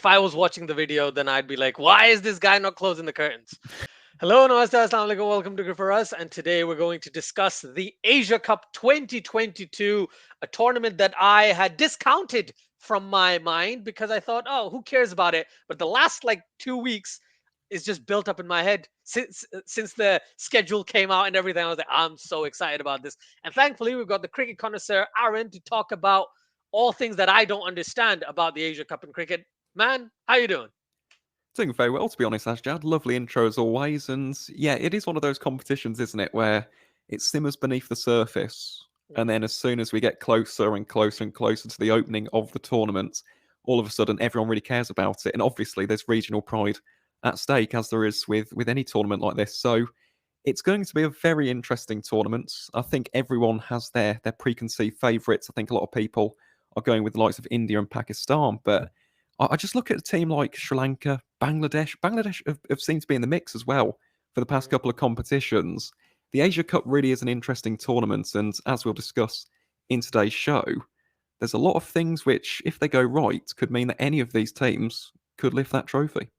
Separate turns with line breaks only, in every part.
I was watching the video, then I'd be like, why is this guy not closing the curtains? Hello, namaste, assalamu alaikum, welcome to Good For Us. And today we're going to discuss the Asia Cup 2022, a tournament that I had discounted from my mind because I thought, oh, who cares about it? But the last like 2 weeks is just built up in my head since the schedule came out and everything. I was like, I'm so excited about this. And thankfully, we've got the cricket connoisseur Aaron to talk about all things that I don't understand about the Asia Cup in cricket. Man, how you doing?
Doing very well, to be honest, Asjad. Lovely intro as always. And yeah, it is one of those competitions, isn't it, where it simmers beneath the surface. And then as soon as we get closer and closer and closer to the opening of the tournament, all of a sudden everyone really cares about it. And obviously there's regional pride at stake, as there is with any tournament like this. So it's going to be a very interesting tournament. I think everyone has their preconceived favourites. I think a lot of people are going with the likes of India and Pakistan, but I just look at a team like Sri Lanka, Bangladesh. Bangladesh have seemed to be in the mix as well for the past couple of competitions. The Asia Cup really is an interesting tournament, and as we'll discuss in today's show, there's a lot of things which, if they go right, could mean that any of these teams could lift that trophy.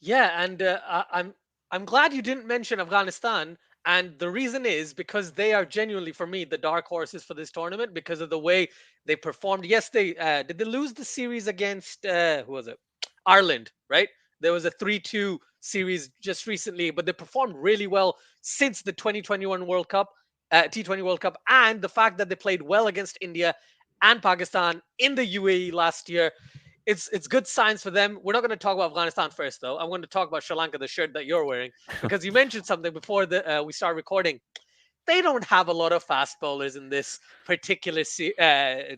Yeah, and I'm glad you didn't mention Afghanistan, and the reason is because they are genuinely for me the dark horses for this tournament because of the way they performed. Yes, they did they lose the series against who was it? Ireland, right? There was a 3-2 series just recently, but they performed really well since the 2021 World Cup, T20 World Cup, and the fact that they played well against India and Pakistan in the UAE last year, it's good signs for them. We're not going to talk about Afghanistan first, though. I'm going to talk about Sri Lanka, the shirt that you're wearing, because you mentioned something before we start recording. They don't have a lot of fast bowlers in this particular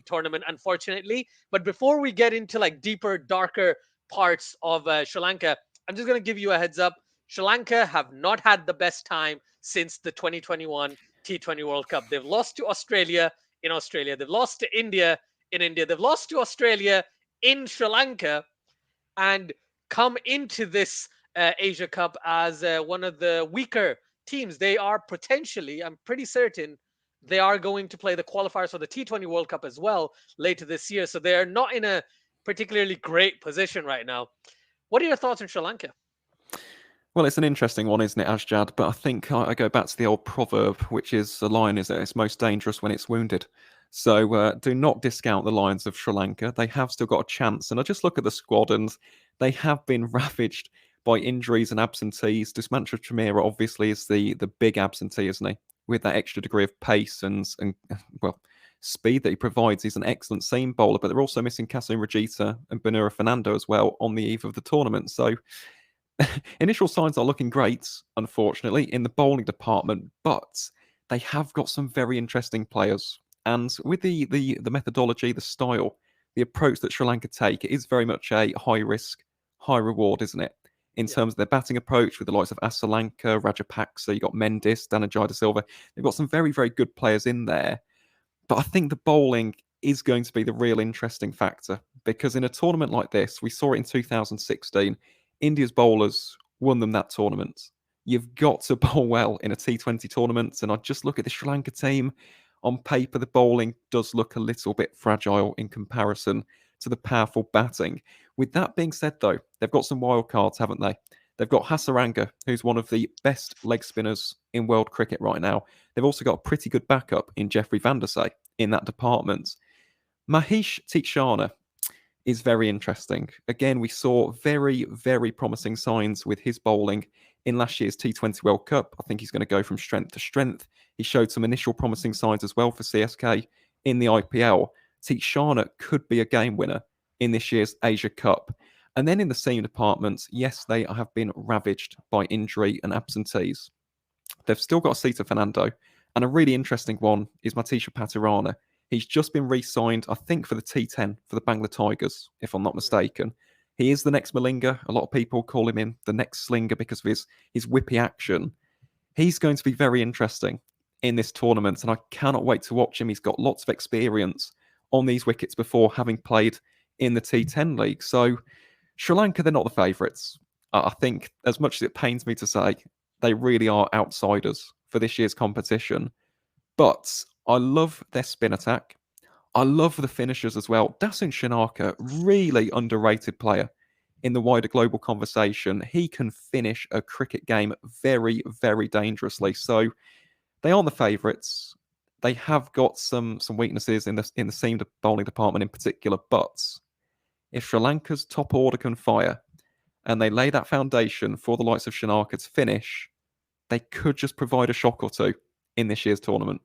tournament, unfortunately. But before we get into like deeper, darker parts of Sri Lanka, I'm just going to give you a heads up. Sri Lanka have not had the best time since the 2021 T20 World Cup. They've lost to Australia in Australia. They've lost to India in India. They've lost to Australia in Sri Lanka and come into this Asia Cup as one of the weaker teams. They are potentially, I'm pretty certain, they are going to play the qualifiers for the T20 World Cup as well later this year. So they're not in a particularly great position right now. What are your thoughts on Sri Lanka?
Well, it's an interesting one, isn't it, Asjad? But I think I go back to the old proverb, which is a lion is at its most dangerous when it's wounded. So do not discount the Lions of Sri Lanka. They have still got a chance. And I just look at the squad, and they have been ravaged by injuries and absentees. Dusmantra Chamira obviously is the big absentee, isn't he? With that extra degree of pace and well, speed that he provides. He's an excellent seam bowler, but they're also missing Kasim Rajita and Banura Fernando as well on the eve of the tournament. So initial signs are looking great, unfortunately, in the bowling department, but they have got some very interesting players. And with the methodology, the style, the approach that Sri Lanka take, it is very much a high risk, high reward, isn't it? In
Yeah.
terms of their batting approach, with the likes of Asalanka, Rajapaksa, you've got Mendes, Danajai de Silva. They've got some very, very good players in there. But I think the bowling is going to be the real interesting factor because in a tournament like this, we saw it in 2016, India's bowlers won them that tournament. You've got to bowl well in a T20 tournament. And I just look at the Sri Lanka team. On paper, the bowling does look a little bit fragile in comparison to the powerful batting. With that being said, though, they've got some wild cards, haven't they? They've got Hasaranga, who's one of the best leg spinners in world cricket right now. They've also got a pretty good backup in Jeffrey Van der Sey in that department. Mahesh Tikshana is very interesting. Again, we saw very, very promising signs with his bowling in last year's T20 World Cup. I think he's going to go from strength to strength. He showed some initial promising signs as well for CSK in the IPL. Tikshana could be a game winner in this year's Asia Cup. And then in the seam department, yes, they have been ravaged by injury and absentees. They've still got Sita Fernando. And a really interesting one is Matisha Patirana. He's just been re-signed, I think, for the T10 for the Bangla Tigers, if I'm not mistaken. He is the next Malinga. A lot of people call him in the next Slinger because of his whippy action. He's going to be very interesting in this tournament, and I cannot wait to watch him. He's got lots of experience on these wickets before having played in the T10 league. So Sri Lanka, they're not the favourites. I think, as much as it pains me to say, they really are outsiders for this year's competition. But I love their spin attack. I love the finishers as well. Dasun Shanaka, really underrated player in the wider global conversation. He can finish a cricket game very, very dangerously. So they aren't the favourites. They have got some weaknesses in the seam bowling department in particular. But if Sri Lanka's top order can fire and they lay that foundation for the likes of Shanaka to finish, they could just provide a shock or two in this year's tournament.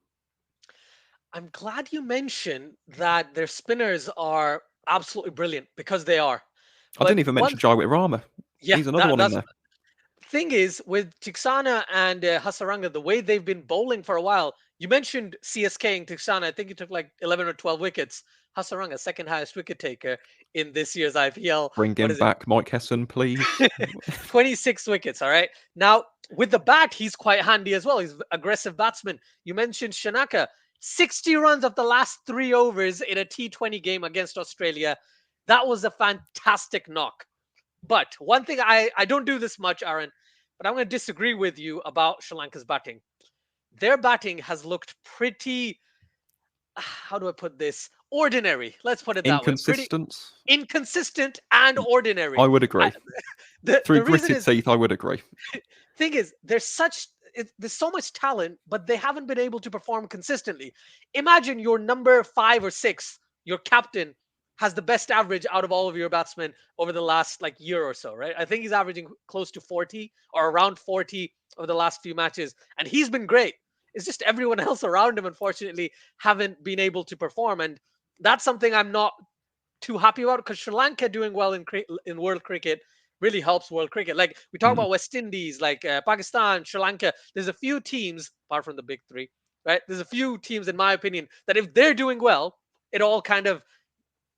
I'm glad you mentioned that their spinners are absolutely brilliant because they are.
I didn't
But
even
one,
mention Jaiwit Rama.
yeah,
He's another one in
that's
there.
thing is with Tiksana and Hasaranga, the way they've been bowling for a while. You mentioned CSK and Tiksana. I think he took like 11 or 12 wickets. Hasaranga, second highest wicket taker in this year's IPL.
Bring
What
him
is it?
back, Mike Hesson, please.
26 wickets. All right. Now, with the bat, he's quite handy as well. He's an aggressive batsman. You mentioned Shanaka, 60 runs of the last 3 overs in a T20 game against Australia. That was a fantastic knock. But one thing I don't do this much, Aaron, but I'm going to disagree with you about Sri Lanka's batting. Their batting has looked pretty, how do I put this? Ordinary. Let's put it that way. Pretty
Inconsistent?
inconsistent and ordinary.
I would
I,
agree. Through
the reason
gritted
is,
teeth, I would agree.
thing is, there's so much talent, but they haven't been able to perform consistently. Imagine your number 5 or 6, your captain, has the best average out of all of your batsmen over the last like year or so, right? I think he's averaging close to 40 or around 40 over the last few matches, and he's been great. It's just everyone else around him, unfortunately, haven't been able to perform, and that's something I'm not too happy about because Sri Lanka doing well in world cricket really helps world cricket. Like we talk
Mm.
about West Indies, like Pakistan, Sri Lanka. There's a few teams apart from the big three, right? There's a few teams, in my opinion, that if they're doing well, it all kind of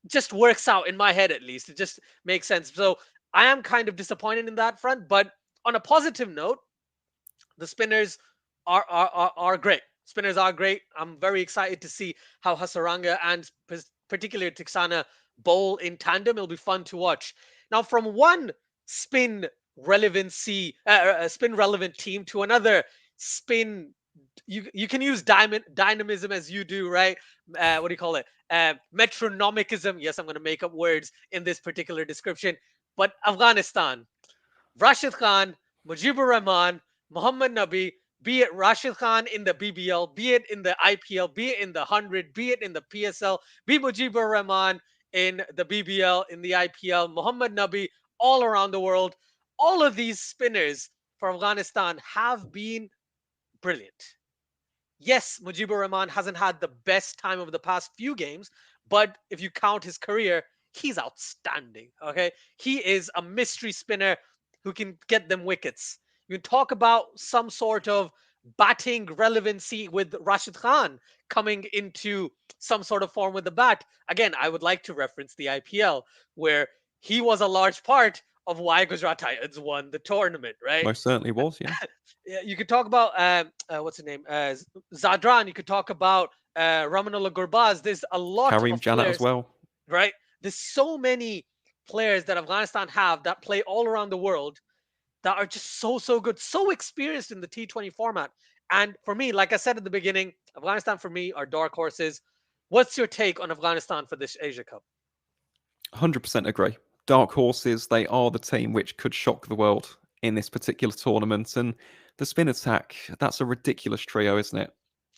just works out in my head at least. It just makes sense. So I am kind of disappointed in that front, but on a positive note, the spinners are great. Spinners are great. I'm very excited to see how Hasaranga and particularly Tiksana bowl in tandem. It'll be fun to watch. Now, from one spin spin relevant team to another spin. You can use dynamism as you do, right? What do you call it? Metronomicism. Yes, I'm going to make up words in this particular description. But Afghanistan, Rashid Khan, Mujibur Rahman, Muhammad Nabi, be it Rashid Khan in the BBL, be it in the IPL, be it in the 100, be it in the PSL, be Mujibur Rahman in the BBL, in the IPL, Muhammad Nabi all around the world. All of these spinners for Afghanistan have been brilliant. Yes, Mujibur Rahman hasn't had the best time over the past few games, but if you count his career, he's outstanding. Okay. He is a mystery spinner who can get them wickets. You can talk about some sort of batting relevancy with Rashid Khan coming into some sort of form with the bat. Again, I would like to reference the IPL, where he was a large part of why Gujarat Titans won the tournament, right?
Most certainly was, yeah.
Yeah, you could talk about what's the name, Zadran. You could talk about Ramanullah Gurbaz. There's a lot
Karim
of
Janat as
players,
well.
right? There's so many players that Afghanistan have that play all around the world that are just so good, so experienced in the T20 format. And for me, like I said at the beginning, Afghanistan for me are dark horses. What's your take on Afghanistan for this Asia Cup?
100% agree. Dark horses, they are the team which could shock the world in this particular tournament. And the spin attack, that's a ridiculous trio, isn't it?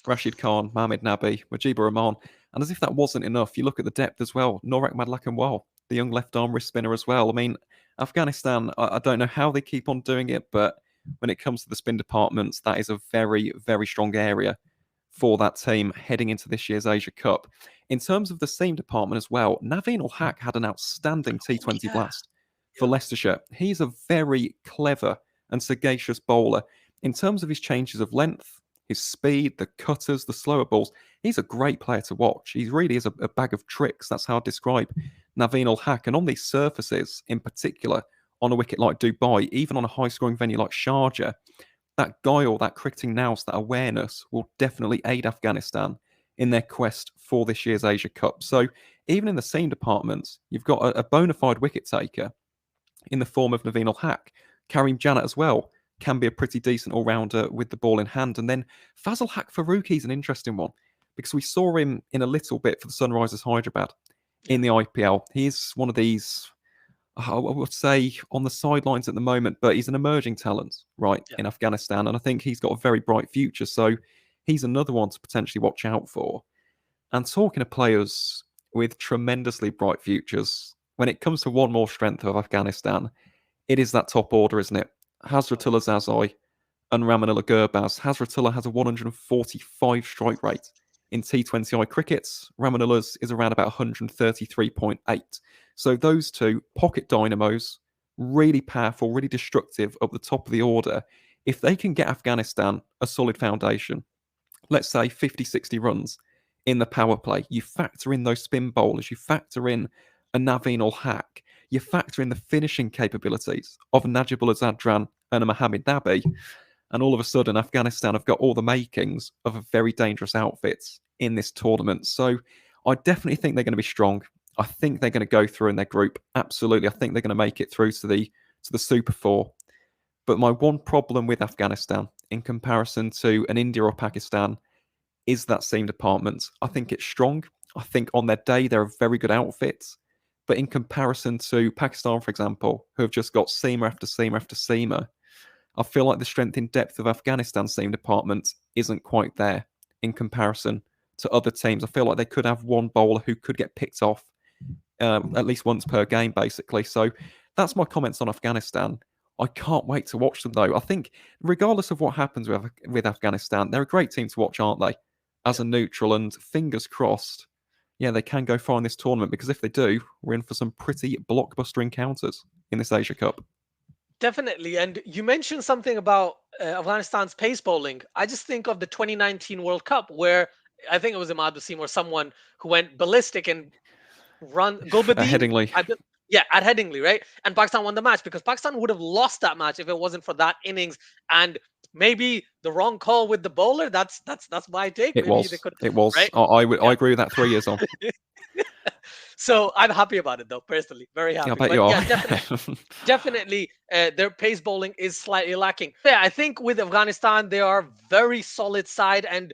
Rashid Khan, Mohamed Nabi, Mujibur Rahman. And as if that wasn't enough, you look at the depth as well. Norak Madlakanwal, the young left arm wrist spinner as well. I mean, Afghanistan, I don't know how they keep on doing it, but when it comes to the spin departments, that is a very, very strong area for that team heading into this year's Asia Cup. In terms of the seam department as well, Naveen Ul Haq had an outstanding
Oh
T20
yeah,
blast for
yeah,
Leicestershire. He's a very clever and sagacious bowler. In terms of his changes of length, his speed, the cutters, the slower balls, he's a great player to watch. He really is a bag of tricks. That's how I describe Naveen Ul Haq. And on these surfaces, in particular, on a wicket like Dubai, even on a high-scoring venue like Sharjah, that guile, that cricketing nous, that awareness will definitely aid Afghanistan in their quest for this year's Asia Cup. So even in the seam departments, you've got a bona fide wicket taker in the form of Naveen Ul Haq. Karim Janat as well can be a pretty decent all-rounder with the ball in hand. And then Fazal Haq Faruqi is an interesting one because we saw him in a little bit for the Sunrisers Hyderabad
Yeah.
in the IPL. He's one of these, I would say, on the sidelines at the moment, but he's an emerging talent, right,
Yeah.
in Afghanistan. And I think he's got a very bright future. So he's another one to potentially watch out for. And talking of players with tremendously bright futures, when it comes to one more strength of Afghanistan, it is that top order, isn't it?
Oh,
Hazratullah Zazai and Ramanullah Gurbaz. Hazratullah has a 145 strike rate in T20I cricket. Ramanullah's is around about 133.8. So those two pocket dynamos, really powerful, really destructive up the top of the order. If they can get Afghanistan a solid foundation, let's say 50, 60 runs in the power play, you factor in those spin bowlers, you factor in a Naveen ul Haq, you factor in the finishing capabilities of Najibullah Zadran and a Mohammed Nabi, and all of a sudden Afghanistan have got all the makings of a very dangerous outfit in this tournament. So I definitely think they're going to be strong. I think they're going to go through in their group. Absolutely. I think they're going to make it through to the Super Four. But my one problem with Afghanistan in comparison to an India or Pakistan is that seam department. I think it's strong. I think on their day they're a very good outfit. But in comparison to Pakistan, for example, who have just got seamer after seamer after seamer, I feel like the strength in depth of Afghanistan's seam department isn't quite there in comparison to other teams. I feel like they could have one bowler who could get picked off at least once per game, basically. So that's my comments on Afghanistan. I can't wait to watch them, though. I think, regardless of what happens with Afghanistan, they're a great team to watch, aren't they? As
yeah.
a neutral, and fingers crossed, yeah, they can go far in this tournament, because if they do, we're in for some pretty blockbuster encounters in this Asia Cup.
Definitely. And you mentioned something about Afghanistan's pace bowling. I just think of the 2019 World Cup where I think it was Imad Wasim or someone who went ballistic and run Gulbuddin.
Headingley.
Yeah, at Headingley, right? And Pakistan won the match because Pakistan would have lost that match if it wasn't for that innings and maybe the wrong call with the bowler. That's my take.
It
Maybe they
was.
could,
It was.
right?
I
Yeah.
agree with that 3 years on.
So I'm happy about it though, personally, very
Yeah, I
happy.
bet
But
you are.
yeah, definitely, their pace bowling is slightly lacking. Yeah, I think with Afghanistan, they are very solid side, and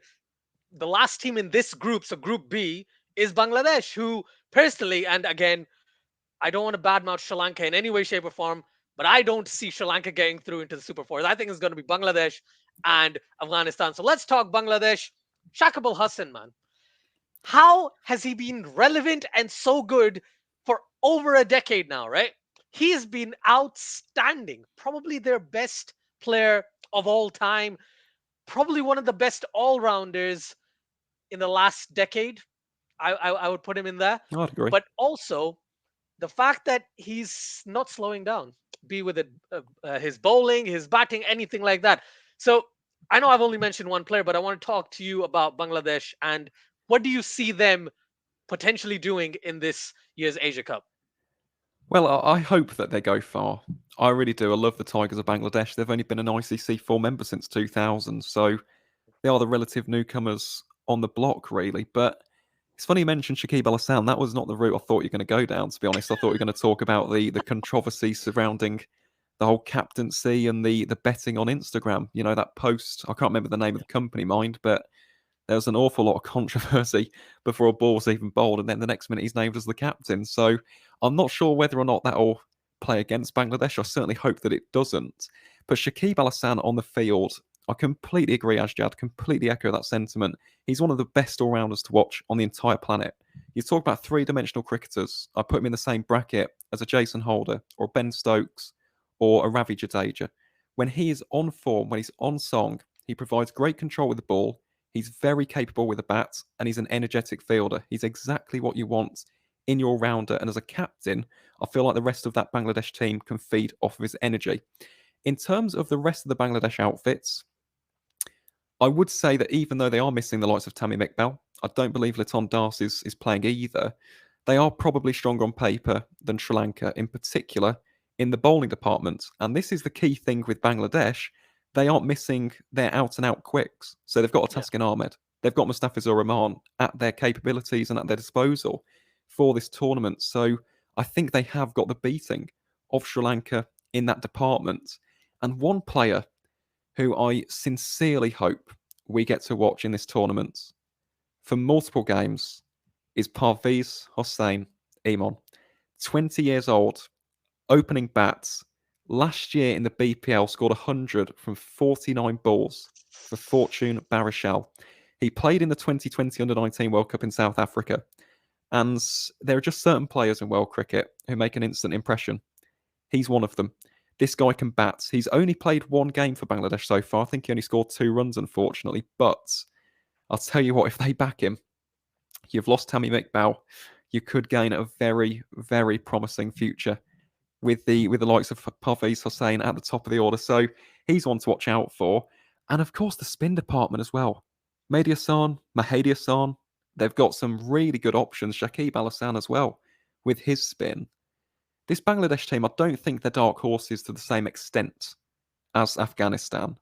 the last team in this group, so Group B, is Bangladesh, who personally, and again, I don't want to badmouth Sri Lanka in any way, shape, or form, but I don't see Sri Lanka getting through into the Super Fours. I think it's going to be Bangladesh and Afghanistan. So let's talk Bangladesh. Shakib Al Hassan, man. How has he been relevant and so good for over a decade now, right? He's been outstanding. Probably their best player of all time. Probably one of the best all rounders in the last decade. I would put him in there.
I'd agree.
But also, the fact that he's not slowing down, be with his bowling, his batting, anything like that. So I know I've only mentioned one player, but I want to talk to you about Bangladesh and what do you see them potentially doing in this year's Asia Cup?
Well, I hope that they go far. I really do. I love the Tigers of Bangladesh. They've only been an ICC 4 member since 2000, so they are the relative newcomers on the block, really. But it's funny you mentioned Shakib Al Hassan. That was not the route I thought you were going to go down, to be honest. I thought you were going to talk about the controversy surrounding the whole captaincy and the betting on Instagram. You know, that post, I can't remember the name of the company, mind, but there was an awful lot of controversy before a ball was even bowled, and then the next minute he's named as the captain. So I'm not sure whether or not that'll play against Bangladesh. I certainly hope that it doesn't. But Shakib Al Hassan on the field, I completely agree, Ajjad, completely echo that sentiment. He's one of the best all rounders to watch on the entire planet. You talk about three-dimensional cricketers, I put him in the same bracket as a Jason Holder or a Ben Stokes or a Ravi Jadeja. When he is on form, when he's on song, he provides great control with the ball. He's very capable with a bat, and he's an energetic fielder. He's exactly what you want in your rounder. And as a captain, I feel like the rest of that Bangladesh team can feed off of his energy. In terms of the rest of the Bangladesh outfits, I would say that even though they are missing the likes of Tammy Iqbal, I don't believe Liton Das is playing either. They are probably stronger on paper than Sri Lanka, in particular in the bowling department. And this is the key thing with Bangladesh. They aren't missing their out and out quicks. So they've got a
Yeah.
Taskin Ahmed, they've got Mustafizur Rahman at their capabilities and at their disposal for this tournament. So I think they have got the beating of Sri Lanka in that department. And one player who I sincerely hope we get to watch in this tournament for multiple games is Parviz Hossein Iman, 20 years old, opening bats. Last year in the BPL, scored 100 from 49 balls for Fortune Barishal. He played in the 2020 Under-19 World Cup in South Africa. And there are just certain players in world cricket who make an instant impression. He's one of them. This guy can bat. He's only played one game for Bangladesh so far. I think he only scored 2 runs, unfortunately. But I'll tell you what, if they back him, you've lost Tammy McBow. You could gain a very, very promising future with the likes of Parviz Hossein at the top of the order. So he's one to watch out for. And of course, the spin department as well. Mehdi Hassan, Mahedi Hassan, they've got some really good options. Shakib Al Hassan as well with his spin. This Bangladesh team, I don't think they're dark horses to the same extent as Afghanistan.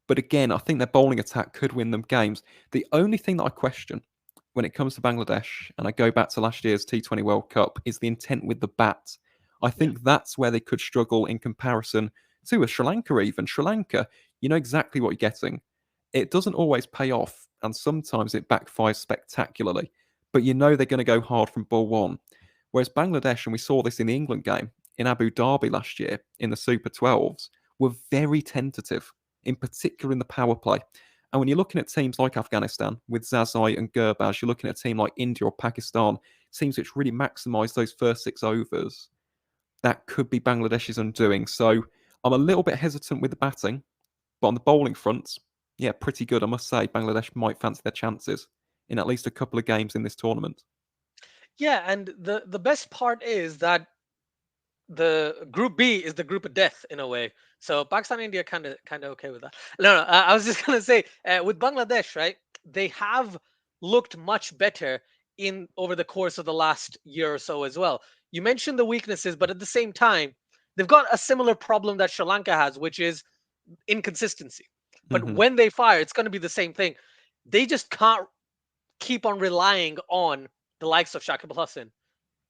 But again, I think their bowling attack could win them games. The only thing that I question when it comes to Bangladesh, and I go back to last year's T20 World Cup, is the intent with the bat. I
Yeah.
think that's where they could struggle in comparison to a Sri Lanka even. Sri Lanka, you know exactly what you're getting. It doesn't always pay off, and sometimes it backfires spectacularly. But you know they're going to go hard from ball one. Whereas Bangladesh, and we saw this in the England game in Abu Dhabi last year in the Super 12s, were very tentative, in particular in the power play. And when you're looking at teams like Afghanistan with Zazai and Gurbaz, you're looking at a team like India or Pakistan, teams which really maximise those first 6 overs. That could be Bangladesh's undoing. So I'm a little bit hesitant with the batting, but on the bowling front, yeah, pretty good. I must say, Bangladesh might fancy their chances in at least a couple of games in this tournament.
Yeah, and the best part is that the group B is the group of death in a way. So Pakistan, India, kind of okay with that. No, no. I was just gonna say with Bangladesh, right? They have looked much better in over the course of the last year or so as well. You mentioned the weaknesses, but at the same time, they've got a similar problem that Sri Lanka has, which is inconsistency. But
Mm-hmm.
when they fire, it's going to be the same thing. They just can't keep on relying on the likes of Shakib Al Hasan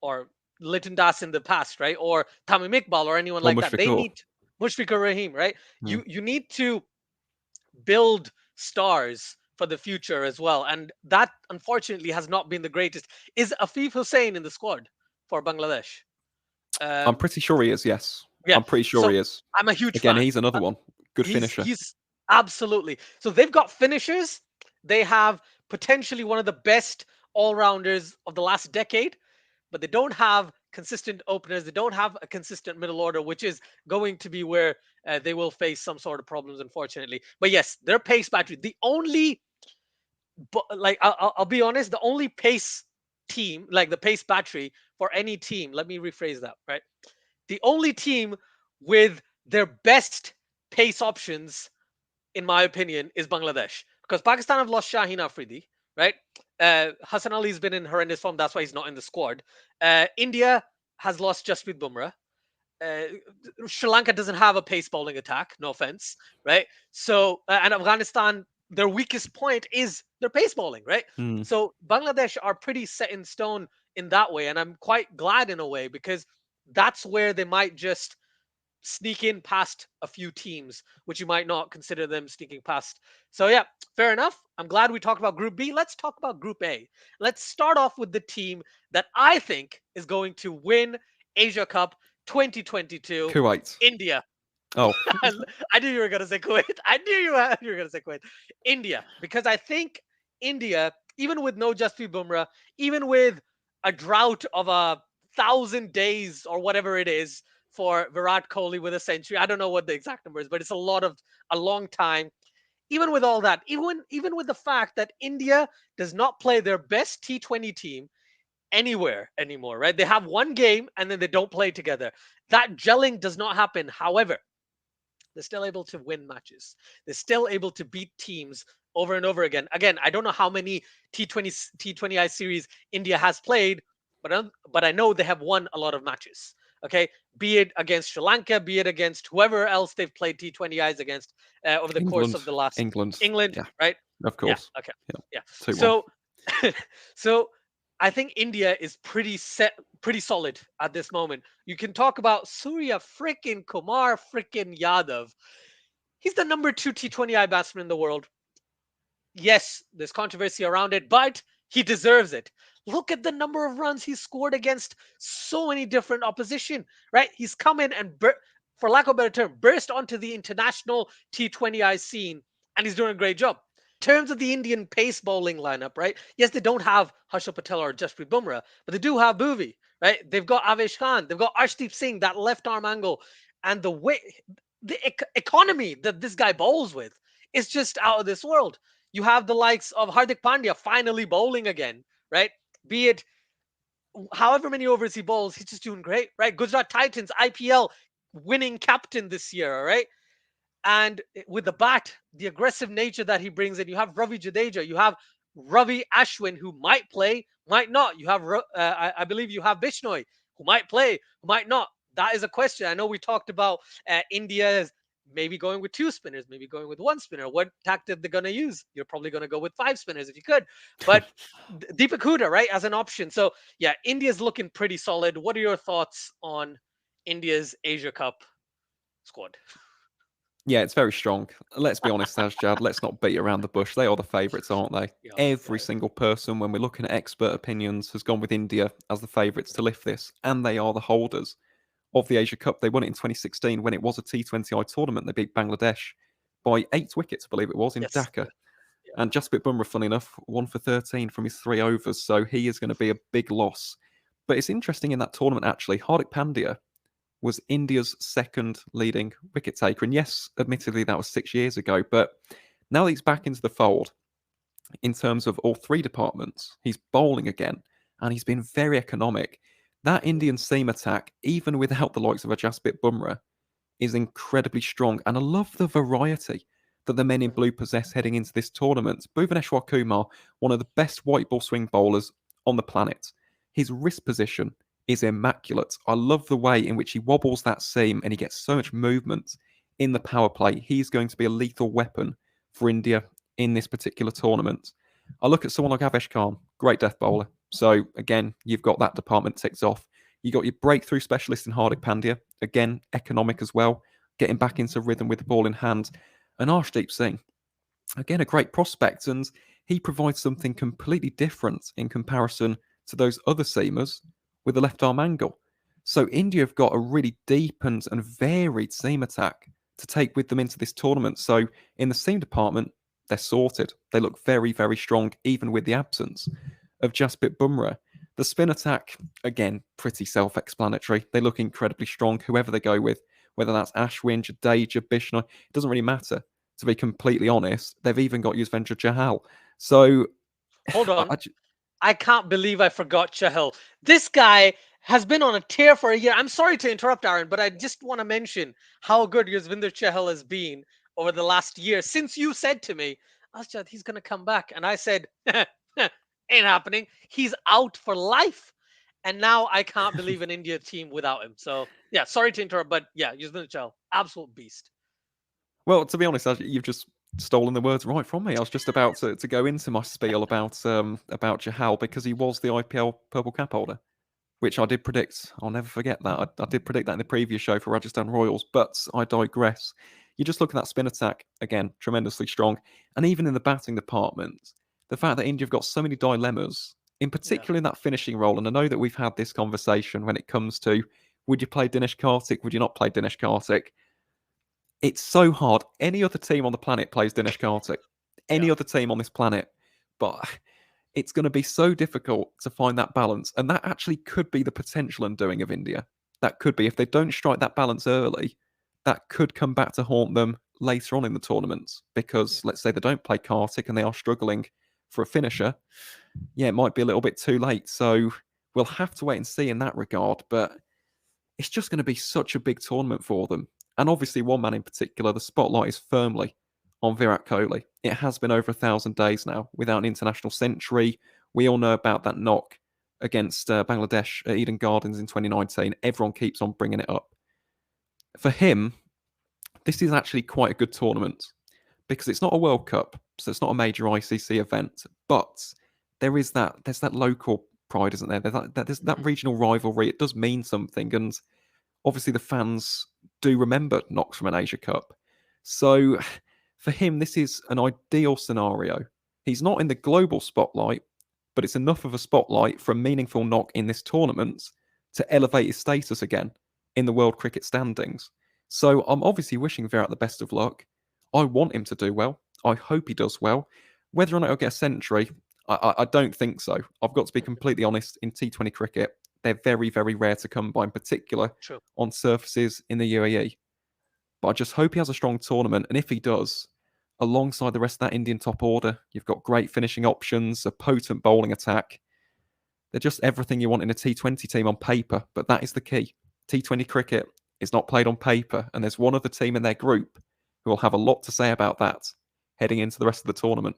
or Lytton Das in the past, right? Or Tamim Iqbal or anyone
Or
like that. They
Mushfiqur.
need Mushfiqur Rahim, right?
Mm.
You need to build stars for the future as well, and that unfortunately has not been the greatest. Is Afif Hussain in the squad for Bangladesh?
I'm
Um,
pretty sure he is, yes.
yeah.
I'm pretty sure
So
he is.
I'm a huge
Again,
fan.
he's another
Uh,
one. Good
he's
finisher.
he's absolutely. So they've got finishers. They have potentially one of the best all-rounders of the last decade, but they don't have consistent openers. They don't have a consistent middle order, which is going to be where they will face some sort of problems, unfortunately. But yes, their pace battery. The only, like, I'll be honest, the only pace team, like the pace battery for any team. Let me rephrase that. Right, the only team with their best pace options, in my opinion, is Bangladesh. Because Pakistan have lost Shaheen Afridi, right? Hassan Ali's been in horrendous form. That's why he's not in the squad. India has lost Jasprit Bumrah. Uh, Sri Lanka doesn't have a pace bowling attack. No offense, right? So, and Afghanistan, their weakest point is their pace bowling, right?
Mm.
So Bangladesh are pretty set in stone in that way, and I'm quite glad in a way because that's where they might just sneak in past a few teams, which you might not consider them sneaking past. So, yeah, fair enough. I'm glad we talked about Group B. Let's talk about Group A. Let's start off with the team that I think is going to win Asia Cup 2022,
Kuwait.
India.
Oh,
I knew you were going to say Kuwait. I knew you were going to say Kuwait. India, because I think India, even with no Jasprit Bumrah, even with a drought of 1,000 days or whatever it is for Virat Kohli with a century, I don't know what the exact number is, but it's a long time. Even with all that, even with the fact that India does not play their best T20 team anywhere anymore, right? They have one game and then they don't play together. That gelling does not happen. However, they're still able to win matches. They're still able to beat teams over and over again. Again, I don't know how many T20I series India has played, but I know they have won a lot of matches. Okay, be it against Sri Lanka, be it against whoever else they've played T20Is against over the course
England.
of the last
England.
England,
Yeah,
right?
of
Yeah.
course.
Okay.
Yeah.
Yeah.
2-1.
So, so I think India is pretty solid at this moment. You can talk about Surya freaking Kumar freaking Yadav. He's the number 2 T20I batsman in the world. Yes, there's controversy around it, but he deserves it. Look at the number of runs he scored against so many different opposition, right? He's come in and, for lack of a better term, burst onto the international T20I scene, and he's doing a great job. In terms of the Indian pace bowling lineup, right? Yes, they don't have Harsha Patel or Jasprit Bumrah, but they do have Bhuvi, right? They've got Avesh Khan, they've got Arshdeep Singh, that left arm angle, and the way the economy that this guy bowls with is just out of this world. You have the likes of Hardik Pandya finally bowling again, right? Be it however many overs he bowls, he's just doing great, right? Gujarat Titans IPL winning captain this year, all right? And with the bat, the aggressive nature that he brings in, you have Ravi Jadeja, you have Ravi Ashwin, who might play, might not. You have, I believe, you have Bishnoi, who might play, who might not. That is a question. I know we talked about India is maybe going with two spinners, maybe going with one spinner. What tactic they're going to use? You're probably going to go with five spinners if you could. But Deepak Huda, right, as an option. So yeah, India's looking pretty solid. What are your thoughts on India's Asia Cup squad?
Yeah, it's very strong. Let's be honest, Asjad, let's not beat around the bush. They are the favourites, aren't they?
Yeah,
Every
right.
single person, when we're looking at expert opinions, has gone with India as the favourites to lift this, and they are the holders of the Asia Cup. They won it in 2016 when it was a T20I tournament. They beat Bangladesh by 8 wickets, I believe it was, in
Yes.
Dhaka.
Yeah.
And Jasprit Bumrah, funny enough, 1 for 13 from his 3 overs, so he is going to be a big loss. But it's interesting in that tournament, actually, Hardik Pandya was India's second leading wicket taker. And yes, admittedly, that was 6 years ago. But now that he's back into the fold, in terms of all three departments, he's bowling again, and he's been very economic. That Indian seam attack, even without the likes of a Jasprit Bumrah, is incredibly strong. And I love the variety that the men in
Mhm.
blue possess heading into this tournament. Bhuvaneshwar Kumar, one of the best white ball swing bowlers on the planet. His wrist position is immaculate. I love the way in which he wobbles that seam and he gets so much movement in the power play. He's going to be a lethal weapon for India in this particular tournament. I look at someone like Avesh Khan, great death bowler. So again, you've got that department ticked off. You got your breakthrough specialist in Hardik Pandya, again economic as well, getting back into rhythm with the ball in hand. And Arshdeep Singh, again a great prospect, and he provides something completely different in comparison to those other seamers with the left arm angle. So India have got a really deep and varied seam attack to take with them into this tournament. So in the seam department, they're sorted. They look very, very strong, even with the absence of Jasprit Bumrah. The spin attack, again, pretty self-explanatory. They look incredibly strong, whoever they go with, whether that's Ashwin, Jadeja, Bishnoi, it doesn't really matter. To be completely honest, they've even got Yuzvendra Chahal. So,
Hold
I,
on.
I,
I can't believe I forgot Chahal. This guy has been on a tear for a year. I'm sorry to interrupt, Aaron, but I just want to mention how good Yuzvinder Chahal has been over the last year. Since you said to me, Asjad, he's going to come back. And I said, ain't happening. He's out for life. And now I can't believe an India team without him. So, yeah, sorry to interrupt, but yeah, Yuzvinder Chahal, absolute beast.
well, to be honest, you've just stolen the words right from me. I was just about to go into my spiel about Chahal because he was the IPL Purple Cap holder, which I did predict. I'll never forget that. I did predict that in the previous show for Rajasthan Royals, but I digress. You just look at that spin attack, again, tremendously strong. And even in the batting department, the fact that India have got so many dilemmas, in
Yeah.
particular in that finishing role, and I know that we've had this conversation when it comes to would you play Dinesh Karthik, would you not play Dinesh Karthik? It's so hard. Any other team on the planet plays Dinesh Karthik.
Yeah.
Any other team on this planet. But it's going to be so difficult to find that balance. And that actually could be the potential undoing of India. That could be. If they don't strike that balance early, that could come back to haunt them later on in the tournaments. Because let's say they don't play Kartik and they are struggling for a finisher. Yeah, it might be a little bit too late. So we'll have to wait and see in that regard. But it's just going to be such a big tournament for them. And obviously, one man in particular, the spotlight is firmly on Virat Kohli. It has been over 1,000 days now without an international century. We all know about that knock against Bangladesh at Eden Gardens in 2019. Everyone keeps on bringing it up. For him, this is actually quite a good tournament because it's not a World Cup, so it's not a major ICC event, but there's that local pride, isn't there? There's that
Mhm.
regional rivalry. It does mean something, and obviously the fans do remember knocks from an Asia Cup. So for him, this is an ideal scenario He's not in the global spotlight, but it's enough of a spotlight for a meaningful knock in this tournament to elevate his status again in the world cricket standings. So I'm obviously wishing Virat the best of luck. I want him to do well. I hope he does well. Whether or not he'll get a century, I don't think so. I've got to be completely honest. In T20 cricket, they're very, very rare to come by, in particular
True.
on surfaces in the UAE. But I just hope he has a strong tournament. And if he does, alongside the rest of that Indian top order, you've got great finishing options, a potent bowling attack. They're just everything you want in a T20 team on paper. But that is the key. T20 cricket is not played on paper. And there's one other team in their group who will have a lot to say about that heading into the rest of the tournament.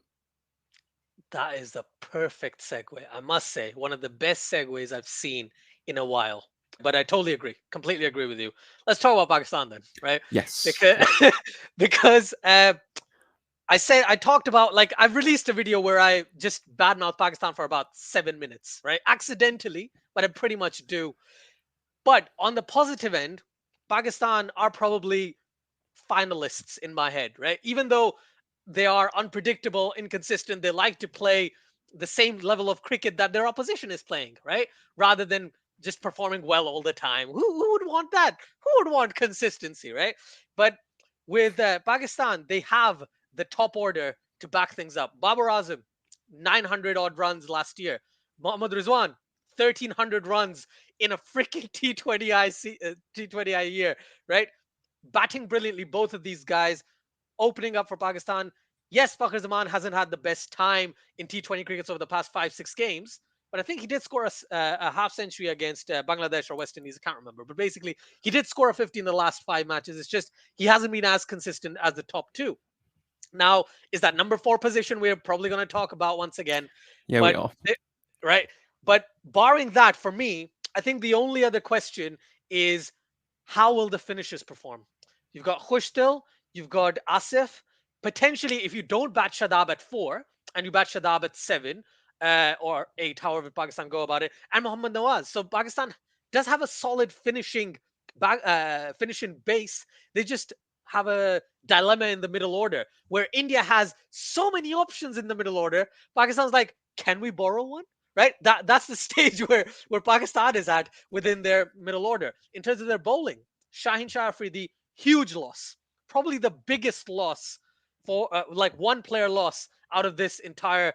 That is the perfect segue. I must say, one of the best segues I've seen in a while. But I totally agree, completely agree with you. Let's talk about Pakistan then, right?
Yes.
Because
Yeah.
because I talked about, like, I've released a video where I just badmouth Pakistan for about 7 minutes, right? Accidentally, but I pretty much do. But on the positive end, Pakistan are probably finalists in my head, right? Even though they are unpredictable, inconsistent, they like to play the same level of cricket that their opposition is playing, right? Rather than just performing well all the time. Who would want that? Who would want consistency, right? But with Pakistan, they have the top order to back things up. Babar Azam, 900 odd runs last year. Mohammad Rizwan, 1,300 runs in a freaking T20I year, right? Batting brilliantly, both of these guys opening up for Pakistan. Yes, Fakhar Zaman hasn't had the best time in T20 crickets over the past 5, 6 games, but I think he did score a half century against Bangladesh or West Indies. I can't remember. But basically, he did score a 50 in the last 5 matches. It's just he hasn't been as consistent as the top two. Now, is that number 4 position we're probably going to talk about once again?
Yeah, we
But,
are.
right. But barring that, for me, I think the only other question is how will the finishers perform? You've got Khush still, you've got Asif. Potentially, if you don't bat Shadab at 4 and you bat Shadab at 7 or 8, however Pakistan go about it, and Muhammad Nawaz. So Pakistan does have a solid finishing base. They just have a dilemma in the middle order where India has so many options in the middle order. Pakistan's like, can we borrow one? Right? That's the stage where Pakistan is at within their middle order. In terms of their bowling, Shaheen Shah Afridi, huge loss. Probably the biggest loss for like one player loss out of this entire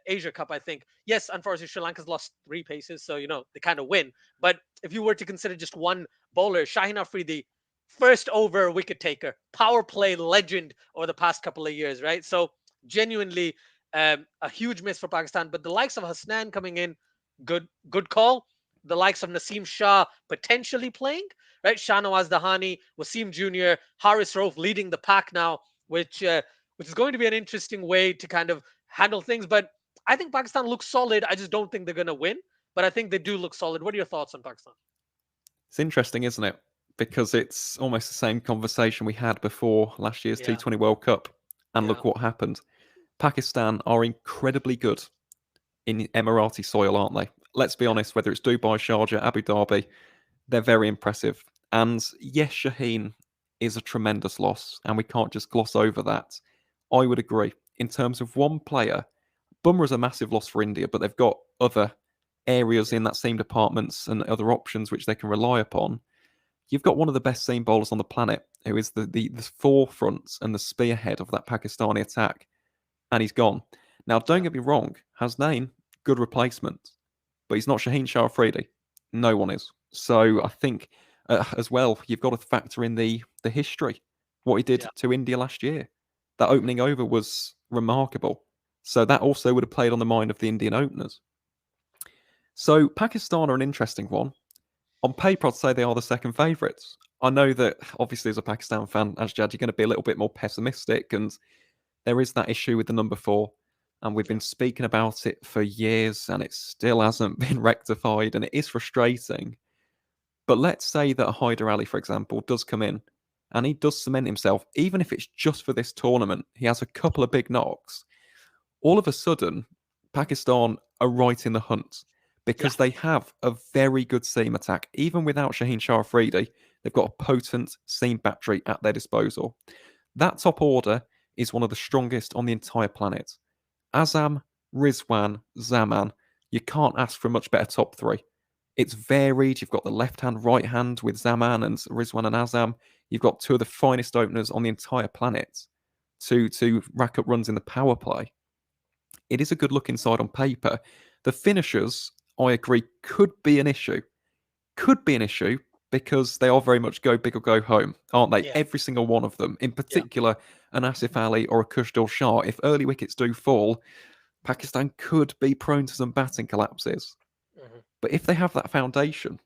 Asia Cup, I think. Yes, unfortunately, Sri Lanka's lost 3 paces, so they kind of win. But if you were to consider just one bowler, Shaheen Afridi, first over wicket taker, power play legend over the past couple of years, right? So genuinely a huge miss for Pakistan. But the likes of Hasnan coming in, good call. The likes of Naseem Shah potentially playing, right? Shahnawaz Dahani, Wasim Jr., Haris Rauf leading the pack now, which is going to be an interesting way to kind of handle things. But I think Pakistan looks solid. I just don't think they're going to win, but I think they do look solid. What are your thoughts on Pakistan?
It's interesting, isn't it? Because it's almost the same conversation we had before last year's
Yeah,
T20 World Cup. And
yeah,
look what happened. Pakistan are incredibly good in Emirati soil, aren't they? Let's be
yeah,
honest, whether it's Dubai, Sharjah, Abu Dhabi, they're very impressive. And yes, Shaheen is a tremendous loss, and we can't just gloss over that. I would agree. In terms of one player, Bumrah's a massive loss for India, but they've got other areas
yeah,
in that same departments and other options which they can rely upon. You've got one of the best seam bowlers on the planet, who is the forefront and the spearhead of that Pakistani attack, and he's gone. Now, don't
yeah,
get me wrong, Hasnain, good replacement, but he's not Shaheen Shah Afridi. No one is. So I think as well, you've got to factor in the history, what he did
yeah.
to India last year. That
Mhm.
opening over was remarkable. So that also would have played on the mind of the Indian openers. So Pakistan are an interesting one. On paper, I'd say they are the second favourites. I know that obviously as a Pakistan fan, Asjad, you're going to be a little bit more pessimistic, and there is that issue with the number 4, and we've
Yeah,
been speaking about it for years, and it still hasn't been rectified, and it is frustrating. But let's say that a Hyder Ali, for example, does come in, and he does cement himself, even if it's just for this tournament. He has a couple of big knocks. All of a sudden, Pakistan are right in the hunt
yeah,
because they have a very good seam attack. Even without Shaheen Shah Afridi, they've got a potent seam battery at their disposal. That top order is one of the strongest on the entire planet. Azam, Rizwan, Zaman. You can't ask for a much better top three. It's varied. You've got the left hand, right hand with Zaman and Rizwan and Azam. You've got two of the finest openers on the entire planet to rack up runs in the power play. It is a good look inside on paper. The finishers, I agree, could be an issue. Could be an issue because they are very much go big or go home, aren't they?
Yeah,
Every single one of them. In
yeah.
particular, an Asif Ali or a Kushdal Shah. If early wickets do fall, Pakistan could be prone to some batting collapses.
Mhm.
But if they have that foundation,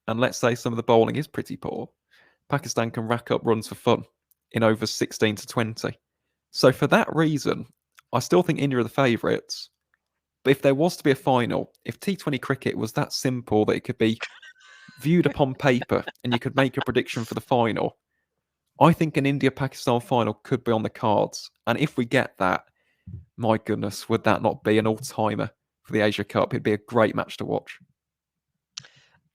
and let's say some of the bowling is pretty poor, Pakistan can rack up runs for fun in over 16 to 20. So for that reason, I still think India are the favourites. But if there was to be a final, if T20 cricket was that simple that it could be viewed upon paper and you could make a prediction for the final, I think an India Pakistan final could be on the cards. And if we get that, my goodness, would that not be an all timer for the Asia Cup? It'd be a great match to watch.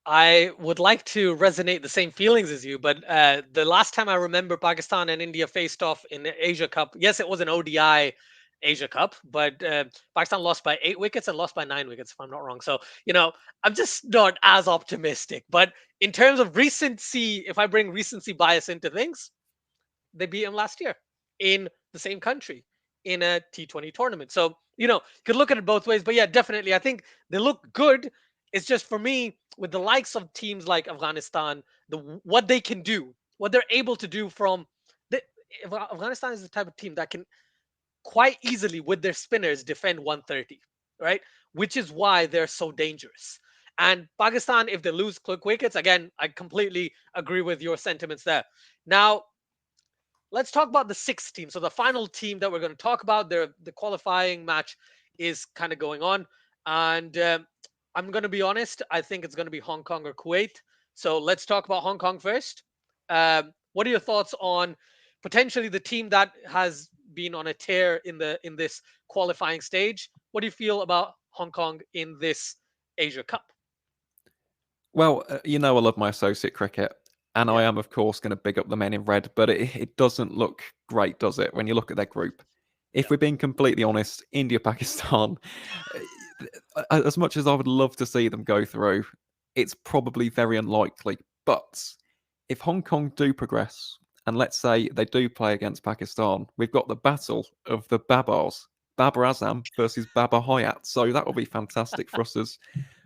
I would like to resonate the same feelings as you, but the last time I remember Pakistan and India faced off in the Asia Cup, yes, it was an ODI Asia Cup, but Pakistan lost by 8 wickets and lost by 9 wickets, if I'm not wrong. So, I'm just not as optimistic. But in terms of recency, if I bring recency bias into things, they beat him last year in the same country in a T20 tournament. So, you could look at it both ways. But yeah, definitely. I think they look good. It's just for me, with the likes of teams like Afghanistan, what they can do, what they're able to do from the, Afghanistan is the type of team that can quite easily, with their spinners, defend 130, right? Which is why they're so dangerous. And Pakistan, if they lose quick wickets, again, I completely agree with your sentiments there. Now, let's talk about the sixth team. So the final team that we're going to talk about, the qualifying match is kind of going on, and I'm going to be honest. I think it's going to be Hong Kong or Kuwait. So let's talk about Hong Kong first. What are your thoughts on potentially the team that has been on a tear in this qualifying stage? What do you feel about Hong Kong in this Asia Cup?
Well, I love my associate cricket, and I
Yeah,
am, of course, going to big up the men in red, but it doesn't look great, does it, when you look at their group? If
yeah.
we're being completely honest, India, Pakistan, as much as I would love to see them go through, it's probably very unlikely. But if Hong Kong do progress, and let's say they do play against Pakistan, we've got the battle of the Babars, Babar Azam versus Babar Hayat. So that will be fantastic for us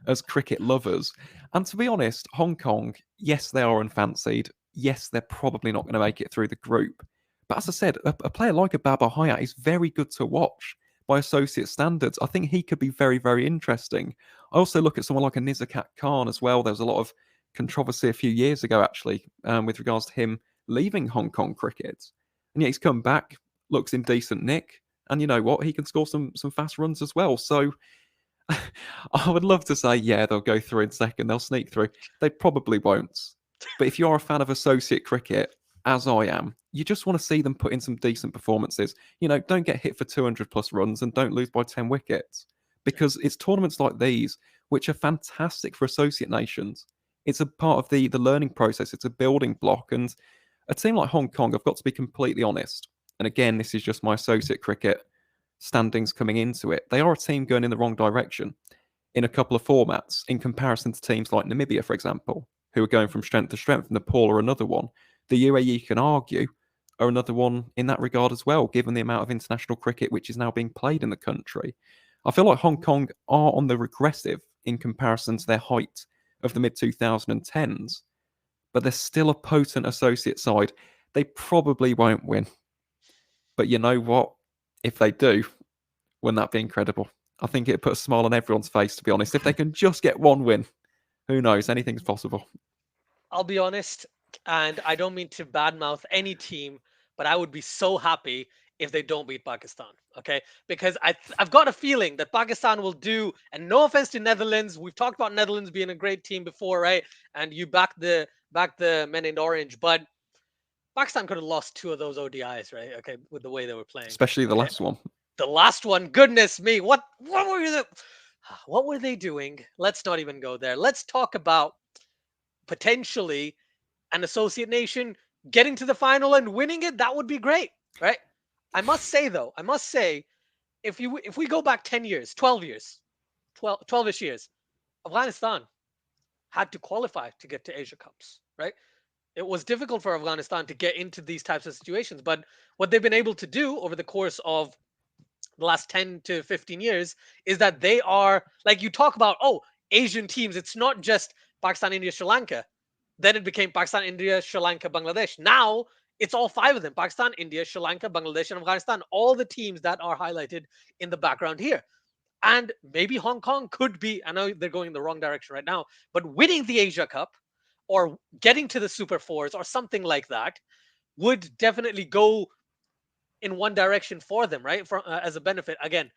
as cricket lovers. And to be honest, Hong Kong, yes, they are unfancied. Yes, they're probably not going to make it through the group. But as I said, a player like a Baba Hayat is very good to watch by associate standards. I think he could be very, very interesting. I also look at someone like a Nizakat Khan as well. There was a lot of controversy a few years ago, actually, with regards to him leaving Hong Kong cricket. And yet he's come back, looks in decent nick, and you know what? He can score some fast runs as well. So I would love to say, yeah, they'll go through in second, they'll sneak through. They probably won't. But if you're a fan of associate cricket, as I am, you just want to see them put in some decent performances. Don't get hit for 200 plus runs and don't lose by 10 wickets. Because it's tournaments like these which are fantastic for associate nations. It's a part of the learning process, it's a building block. And a team like Hong Kong, I've got to be completely honest. And again, this is just my associate cricket standings coming into it. They are a team going in the wrong direction in a couple of formats in comparison to teams like Namibia, for example, who are going from strength to strength. Nepal are another one. The UAE, you can argue, are another one in that regard as well, given the amount of international cricket which is now being played in the country. I feel like Hong Kong are on the regressive in comparison to their height of the mid 2010s, but they're still a potent associate side. They probably won't win. But you know what? If they do, wouldn't that be incredible? I think it'd put a smile on everyone's face, to be honest. If they can just get one win, who knows? Anything's possible.
I'll be honest, and I don't mean to badmouth any team, but I would be so happy if they don't beat Pakistan. Okay, because I've got a feeling that Pakistan will do. And no offense to Netherlands, we've talked about Netherlands being a great team before, right? And you back the men in orange, but Pakistan could have lost two of those ODIs, right? Okay, with the way they were playing.
Especially the
Okay,
last one.
the last one, goodness me, what were they doing? Let's not even go there. Let's talk about potentially an associate nation getting to the final and winning it. That would be great, right? I must say though, I must say if we go back 10 years, 12 years, 12ish years, Afghanistan had to qualify to get to Asia Cups, right? It was difficult for Afghanistan to get into these types of situations, but what they've been able to do over the course of the last 10 to 15 years is that they are, like, you talk about, oh, Asian teams, it's not just Pakistan, India, Sri Lanka. Then it became Pakistan, India, Sri Lanka, Bangladesh. Now it's all five of them: Pakistan, India, Sri Lanka, Bangladesh, and Afghanistan. All the teams that are highlighted in the background here. And maybe Hong Kong could be, I know they're going in the wrong direction right now, but winning the Asia Cup or getting to the Super Fours or something like that would definitely go in one direction for them, right? For as a benefit. Again,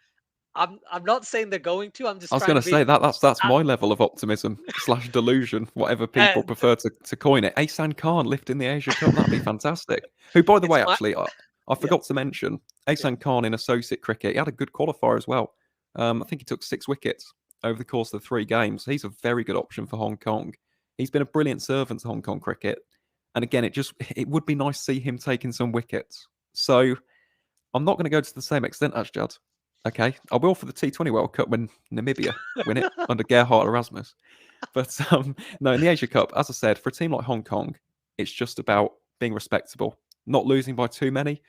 I'm not saying they're going to. I'm
I
just
was
trying
going
to
to
be.
say that's
Uh,
my level of optimism slash delusion, whatever people
and
prefer to coin it. Asan Khan lifting the Asia Cup, that'd be fantastic. Who, by the
it's
way,
my
actually, I
yeah
forgot to mention
yeah.
Asan Khan in associate cricket. He had a good qualifier as well. I think he took 6 wickets over the course of the 3 games. He's a very good option for Hong Kong. He's been a brilliant servant to Hong Kong cricket, and again, it would be nice to see him taking some wickets. So I'm not going to go to the same extent as Judd. Okay, I will for the T20 World Cup when Namibia win it under Gerhard Erasmus. But no, in the Asia Cup, as I said, for a team like Hong Kong, it's just about being respectable, not losing by too many,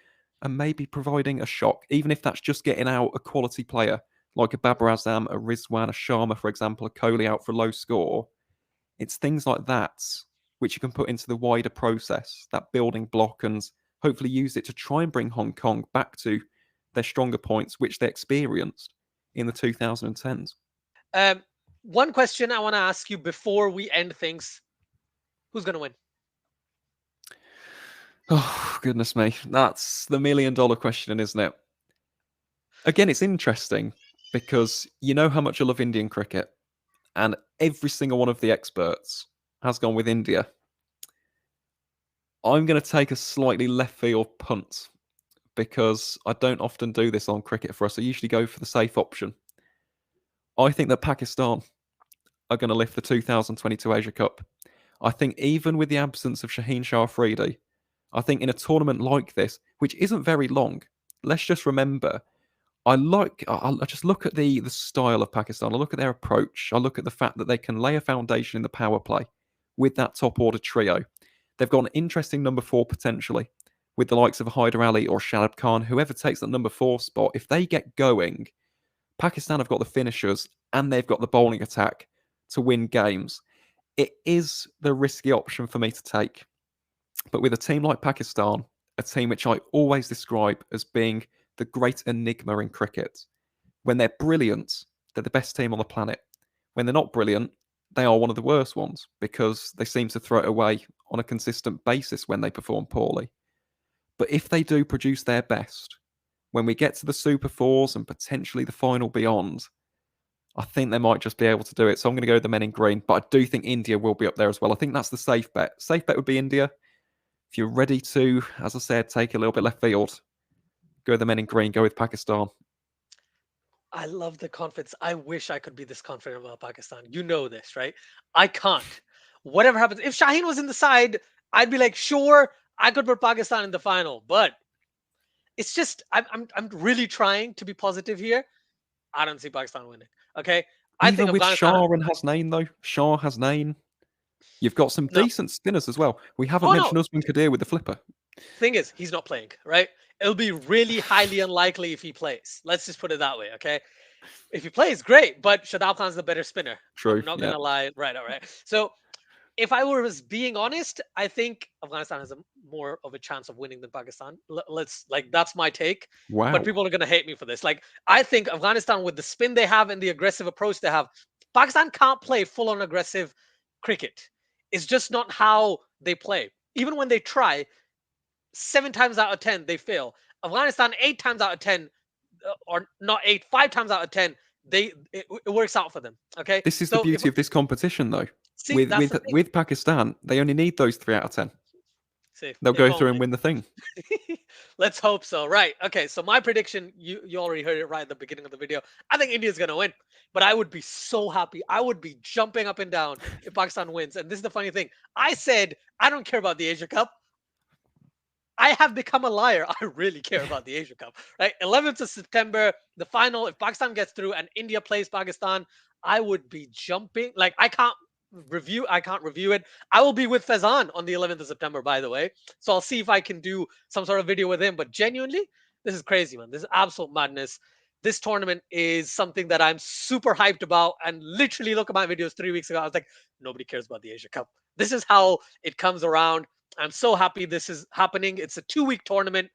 and maybe providing a shock, even if that's just getting out a quality player like a Babar Azam, a Rizwan, a Sharma, for example, a Kohli out for a low score. It's things like that which you can put into the wider process, that building block, and hopefully use it to try and bring Hong Kong back to their stronger points, which they experienced in the 2010s.
Um, one question I want to ask you before we end things: who's going to win?
Oh, goodness me. That's the $1 million question, isn't it? Again, it's interesting because you know how much I love Indian cricket, and every single one of the experts has gone with India. I'm going to take a slightly left field punt because I don't often do this on Cricket for us. I usually go for the safe option. I think that Pakistan are going to lift the 2022 Asia Cup. I think even with the absence of Shaheen Shah Afridi, I think in a tournament like this, which isn't very long, let's just remember, I just look at the style of Pakistan. I look at their approach. I look at the fact that they can lay a foundation in the power play with that top order trio. They've got an interesting number 4 potentially with the likes of Hyder Ali or Shadab Khan, whoever takes that number 4 spot. If they get going, Pakistan have got the finishers and they've got the bowling attack to win games. It is the risky option for me to take. But with a team like Pakistan, a team which I always describe as being the great enigma in cricket, when they're brilliant, they're the best team on the planet. When they're not brilliant, they are one of the worst ones because they seem to throw it away on a consistent basis when they perform poorly. But if they do produce their best, when we get to the Super Fours and potentially the final beyond, I think they might just be able to do it. So I'm going to go with the men in green, but I do think India will be up there as well. I think that's the safe bet. Safe bet would be India. If you're ready to, as I said, take a little bit left field, go with the men in green, go with Pakistan.
I love the confidence. I wish I could be this confident about Pakistan. You know this, right? I can't. Whatever happens, if Shaheen was in the side, I'd be like, sure, I could put Pakistan in the final. But it's just, I'm really trying to be positive here. I don't see Pakistan winning. Okay, I think
Even with
Afghanistan.
Shah and Hasnain, though, Shah, Hasnain, you've got some
No,
decent spinners as well. We haven't
oh no.
mentioned Usman Qadir with the flipper.
Thing is, he's not playing, right? It'll be really highly unlikely if he plays. Let's just put it that way, okay? If he plays, great, but Shadab Khan's the better spinner.
True,
I'm not
yeah.
gonna lie. Right, all right. So if I was being honest, I think Afghanistan has a more of a chance of winning than Pakistan. Let's like that's my take. But
Wow.
people are gonna hate me for this. Like I think Afghanistan, with the spin they have and the aggressive approach they have, Pakistan can't play full on aggressive cricket. It's just not how they play. Even when they try, 7 times out of 10 they fail. Afghanistan 8 times out of 10, or not eight, 5 times out of 10 it works out for them. Okay,
This is the
so if
beauty of this competition, though.
see that's the thing.
With Pakistan, they only need those 3 out of 10.
See
They'll
if
go through and
only.
win the thing.
Let's hope so. Right. Okay. So my prediction, you already heard it right at the beginning of the video. I think India's gonna win, but I would be so happy. I would be jumping up and down if Pakistan wins. And this is the funny thing. I said I don't care about the Asia Cup. I have become a liar. I really care about the Asia Cup, right? 11th of September, the final. If Pakistan gets through and India plays Pakistan, I would be jumping. Like I can't review it. I will be with Fezan on the 11th of September, by the way. So I'll see if I can do some sort of video with him. But genuinely, this is crazy, man. This is absolute madness. This tournament is something that I'm super hyped about. And literally, look at my videos 3 weeks ago. I was like, nobody cares about the Asia Cup. This is how it comes around. I'm so happy this is happening. It's a 2 week tournament.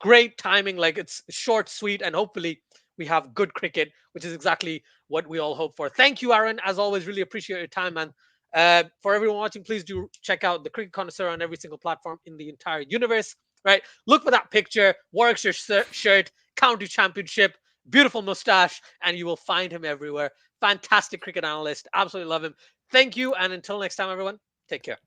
Great timing. Like it's short, sweet, and hopefully we have good cricket, which is exactly what we all hope for. Thank you, Aaron. As always, really appreciate your time, man. For everyone watching, please do check out the Cricket Connoisseur on every single platform in the entire universe. Right? Look for that picture, Warwickshire shirt, county championship, beautiful mustache, and you will find him everywhere. Fantastic cricket analyst. Absolutely love him. Thank you. And until next time, everyone, take care.